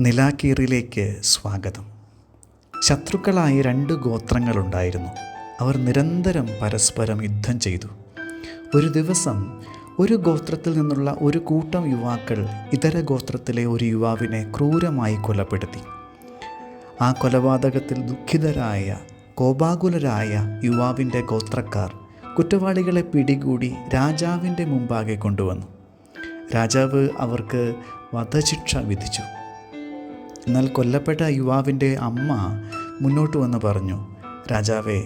നിലാക്കീറിലേക്ക് സ്വാഗതം. ശത്രുക്കളായ 2 ഗോത്രങ്ങളുണ്ടായിരുന്നു. അവർ നിരന്തരം പരസ്പരം യുദ്ധം ചെയ്തു. ഒരു ദിവസം ഒരു ഗോത്രത്തിൽ നിന്നുള്ള ഒരു കൂട്ടം യുവാക്കൾ ഇതര ഗോത്രത്തിലെ ഒരു യുവാവിനെ ക്രൂരമായി കൊലപ്പെടുത്തി. ആ കൊലപാതകത്തിൽ ദുഃഖിതരായ കോപാകുലരായ യുവാവിൻ്റെ ഗോത്രക്കാർ കുറ്റവാളികളെ പിടികൂടി രാജാവിൻ്റെ മുമ്പാകെ കൊണ്ടുവന്നു. രാജാവ് അവർക്ക് വധശിക്ഷ വിധിച്ചു. എന്നാൽ കൊല്ലപ്പെട്ട യുവാവിൻ്റെ അമ്മ മുന്നോട്ട് വന്ന് പറഞ്ഞു, രാജാവേ,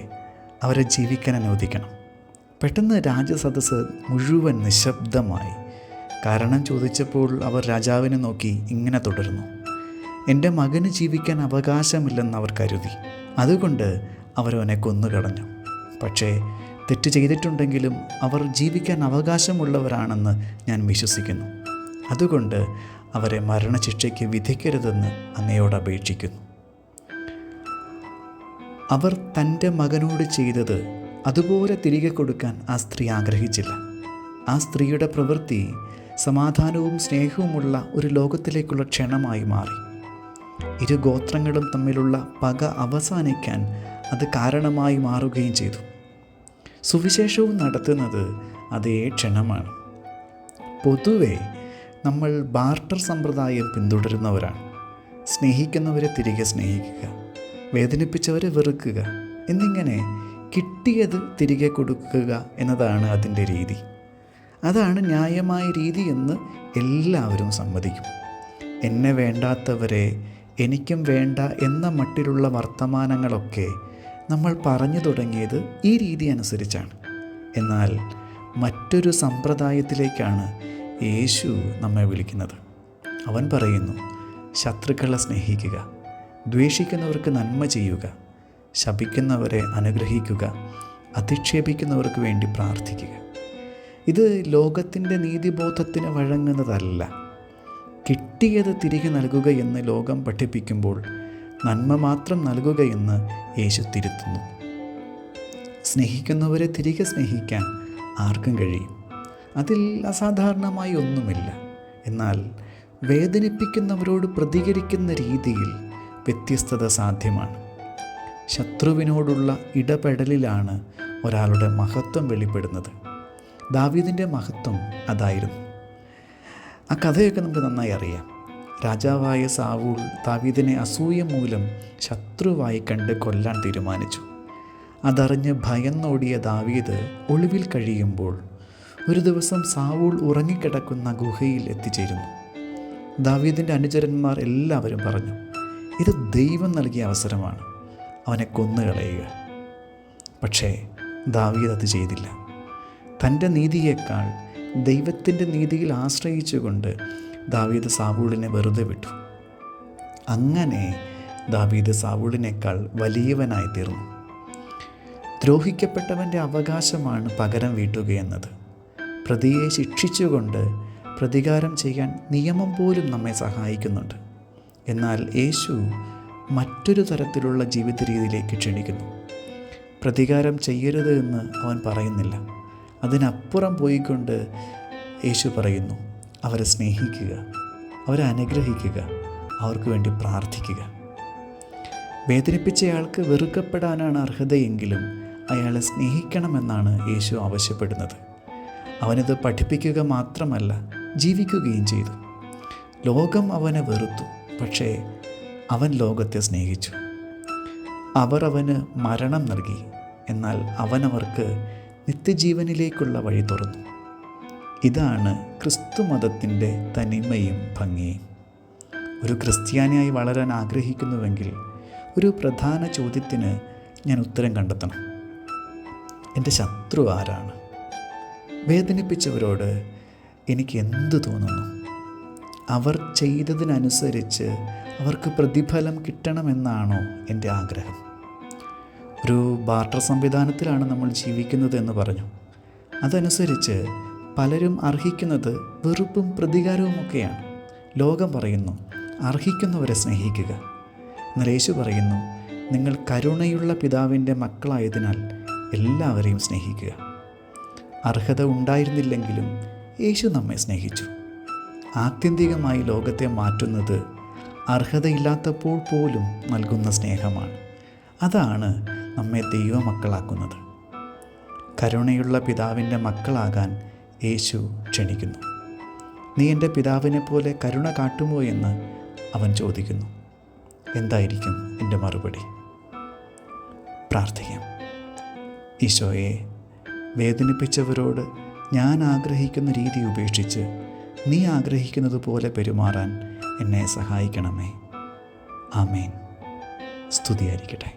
അവരെ ജീവിക്കാൻ അനുവദിക്കണം. പെട്ടെന്ന് രാജസദസ്സ് മുഴുവൻ നിശബ്ദമായി. കാരണം ചോദിച്ചപ്പോൾ അവർ രാജാവിനെ നോക്കി ഇങ്ങനെ തുടർന്നു: എൻ്റെ മകന് ജീവിക്കാൻ അവകാശമില്ലെന്ന് അവർ കരുതി. അതുകൊണ്ട് അവരവനെ കൊന്നുകളഞ്ഞു. പക്ഷേ തെറ്റ് ചെയ്തിട്ടുണ്ടെങ്കിലും അവർ ജീവിക്കാൻ അവകാശമുള്ളവരാണെന്ന് ഞാൻ വിശ്വസിക്കുന്നു. അതുകൊണ്ട് അവരെ മരണശിക്ഷയ്ക്ക് വിധിക്കരുതെന്ന് അങ്ങയോട് അപേക്ഷിക്കുന്നു. അവർ തൻ്റെ മകനോട് ചെയ്തത് അതുപോലെ തിരികെ കൊടുക്കാൻ ആ സ്ത്രീ ആഗ്രഹിച്ചില്ല. ആ സ്ത്രീയുടെ പ്രവൃത്തി സമാധാനവും സ്നേഹവുമുള്ള ഒരു ലോകത്തിലേക്കുള്ള ക്ഷണമായി മാറി. 2 ഗോത്രങ്ങളും തമ്മിലുള്ള പക അവസാനിക്കാൻ അത് കാരണമായി മാറുകയും ചെയ്തു. സുവിശേഷവും നടത്തുന്നത് അതേ ക്ഷണമാണ്. പൊതുവെ നമ്മൾ ബാർട്ടർ സമ്പ്രദായം പിന്തുടരുന്നവരാണ്. സ്നേഹിക്കുന്നവരെ തിരികെ സ്നേഹിക്കുക, വേദനിപ്പിച്ചവരെ വെറുക്കുക എന്നിങ്ങനെ കിട്ടിയത് തിരികെ കൊടുക്കുക എന്നതാണ് അതിൻ്റെ രീതി. അതാണ് ന്യായമായ രീതി എന്ന് എല്ലാവരും സമ്മതിക്കും. എന്നെ വേണ്ടാത്തവരെ എനിക്കും വേണ്ട എന്ന മട്ടിലുള്ള വർത്തമാനങ്ങളൊക്കെ നമ്മൾ പറഞ്ഞു തുടങ്ങിയത് ഈ രീതി അനുസരിച്ചാണ്. എന്നാൽ മറ്റൊരു സമ്പ്രദായത്തിലേക്കാണ് യേശു നമ്മെ വിളിക്കുന്നത്. അവൻ പറയുന്നു, ശത്രുക്കളെ സ്നേഹിക്കുക, ദ്വേഷിക്കുന്നവർക്ക് നന്മ ചെയ്യുക, ശപിക്കുന്നവരെ അനുഗ്രഹിക്കുക, അധിക്ഷേപിക്കുന്നവർക്ക് വേണ്ടി പ്രാർത്ഥിക്കുക. ഇത് ലോകത്തിൻ്റെ നീതിബോധത്തിന് വഴങ്ങുന്നതല്ല. കിട്ടിയത് തിരികെ നൽകുക എന്ന് ലോകം പഠിപ്പിക്കുമ്പോൾ നന്മ മാത്രം നൽകുകയെന്ന് യേശു തിരുത്തുന്നു. സ്നേഹിക്കുന്നവരെ തിരികെ സ്നേഹിക്കാൻ ആർക്കും കഴിയും. അതിൽ അസാധാരണമായി ഒന്നുമില്ല. എന്നാൽ വേദനിപ്പിക്കുന്നവരോട് പ്രതികരിക്കുന്ന രീതിയിൽ വ്യത്യസ്തത സാധ്യമാണ്. ശത്രുവിനോടുള്ള ഇടപെടലിലാണ് ഒരാളുടെ മഹത്വം വെളിപ്പെടുന്നത്. ദാവീദിൻ്റെ മഹത്വം അതായിരുന്നു. ആ കഥയൊക്കെ നമുക്ക് നന്നായി അറിയാം. രാജാവായ സാവൂൾ ദാവീദിനെ അസൂയ മൂലം ശത്രുവായി കണ്ട് കൊല്ലാൻ തീരുമാനിച്ചു. അതറിഞ്ഞ് ഭയന്നോടിയ ദാവീദ് ഒളിവിൽ കഴിയുമ്പോൾ ഒരു ദിവസം സാവൂൾ ഉറങ്ങിക്കിടക്കുന്ന ഗുഹയിൽ എത്തിച്ചേരുന്നു. ദാവീദിൻ്റെ അനുചരന്മാർ എല്ലാവരും പറഞ്ഞു, ഇത് ദൈവം നൽകിയ അവസരമാണ്, അവനെ കൊന്നുകളയുക. പക്ഷേ ദാവീദ് അത് ചെയ്തില്ല. തൻ്റെ നീതിയേക്കാൾ ദൈവത്തിൻ്റെ നീതിയിൽ ആശ്രയിച്ചുകൊണ്ട് ദാവീദ് സാവൂളിനെ വെറുതെ വിട്ടു. അങ്ങനെ ദാവീദ് സാവൂളിനേക്കാൾ വലിയവനായി തീർന്നു. ദ്രോഹിക്കപ്പെട്ടവൻ്റെ അവകാശമാണ് പകരം വീട്ടുകയെന്നത്. പ്രതിയെ ശിക്ഷിച്ചുകൊണ്ട് പ്രതികാരം ചെയ്യാൻ നിയമം പോലും നമ്മെ സഹായിക്കുന്നുണ്ട്. എന്നാൽ യേശു മറ്റൊരു തരത്തിലുള്ള ജീവിത രീതിയിലേക്ക് ക്ഷണിക്കുന്നു. പ്രതികാരം ചെയ്യരുത് എന്ന് അവൻ പറയുന്നില്ല. അതിനപ്പുറം പോയിക്കൊണ്ട് യേശു പറയുന്നു, അവരെ സ്നേഹിക്കുക, അവരെ അനുഗ്രഹിക്കുക, അവർക്ക് വേണ്ടി പ്രാർത്ഥിക്കുക. വേദനിപ്പിച്ചയാൾക്ക് വെറുക്കപ്പെടാനാണ് അർഹതയെങ്കിലും അയാളെ സ്നേഹിക്കണമെന്നാണ് യേശു ആവശ്യപ്പെടുന്നത്. അവനത് പഠിപ്പിക്കുക മാത്രമല്ല, ജീവിക്കുകയും ചെയ്തു. ലോകം അവനെ വെറുത്തു, പക്ഷേ അവൻ ലോകത്തെ സ്നേഹിച്ചു. അവർ അവന് മരണം നൽകി, എന്നാൽ അവനവർക്ക് നിത്യജീവനിലേക്കുള്ള വഴി തുറന്നു. ഇതാണ് ക്രിസ്തു മതത്തിൻ്റെ തനിമയും ഭംഗിയും. ഒരു ക്രിസ്ത്യാനിയായി വളരാൻ ആഗ്രഹിക്കുന്നുവെങ്കിൽ ഒരു പ്രധാന ചോദ്യത്തിന് ഞാൻ ഉത്തരം കണ്ടെത്തണം. എൻ്റെ ശത്രു ആരാണ്? വേദനിപ്പിച്ചവരോട് എനിക്ക് എന്ത് തോന്നുന്നു? അവർ ചെയ്തതിനനുസരിച്ച് അവർക്ക് പ്രതിഫലം കിട്ടണമെന്നാണോ എൻ്റെ ആഗ്രഹം? ഒരു ബാർട്ടർ സംവിധാനത്തിലാണ് നമ്മൾ ജീവിക്കുന്നത് എന്ന് പറഞ്ഞു. അതനുസരിച്ച് പലരും അർഹിക്കുന്നത് വെറുപ്പും പ്രതികാരവുമൊക്കെയാണ്. ലോകം പറയുന്നു, അർഹിക്കുന്നവരെ സ്നേഹിക്കുക. എന്നാൽ യേശു പറയുന്നു, നിങ്ങൾ കരുണയുള്ള പിതാവിൻ്റെ മക്കളായതിനാൽ എല്ലാവരെയും സ്നേഹിക്കുക. അർഹത ഉണ്ടായിരുന്നില്ലെങ്കിലും യേശു നമ്മെ സ്നേഹിച്ചു. ആത്യന്തികമായി ലോകത്തെ മാറ്റുന്നത് അർഹതയില്ലാത്തപ്പോൾ പോലും നൽകുന്ന സ്നേഹമാണ്. അതാണ് നമ്മെ ദൈവമക്കളാക്കുന്നത്. കരുണയുള്ള പിതാവിൻ്റെ മക്കളാകാൻ യേശു ക്ഷണിക്കുന്നു. നീ എൻ്റെ പിതാവിനെ പോലെ കരുണ കാട്ടുമോ എന്ന് അവൻ ചോദിക്കുന്നു. എന്തായിരിക്കും എൻ്റെ മറുപടി? പ്രാർത്ഥിക്കാം. ഈശോയെ, വേദനിപ്പിച്ചവരോട് ഞാൻ ആഗ്രഹിക്കുന്ന രീതി ഉപേക്ഷിച്ച് നീ ആഗ്രഹിക്കുന്നത് പോലെ പെരുമാറാൻ എന്നെ സഹായിക്കണമേ. ആമേൻ. സ്തുതിയായിരിക്കട്ടെ.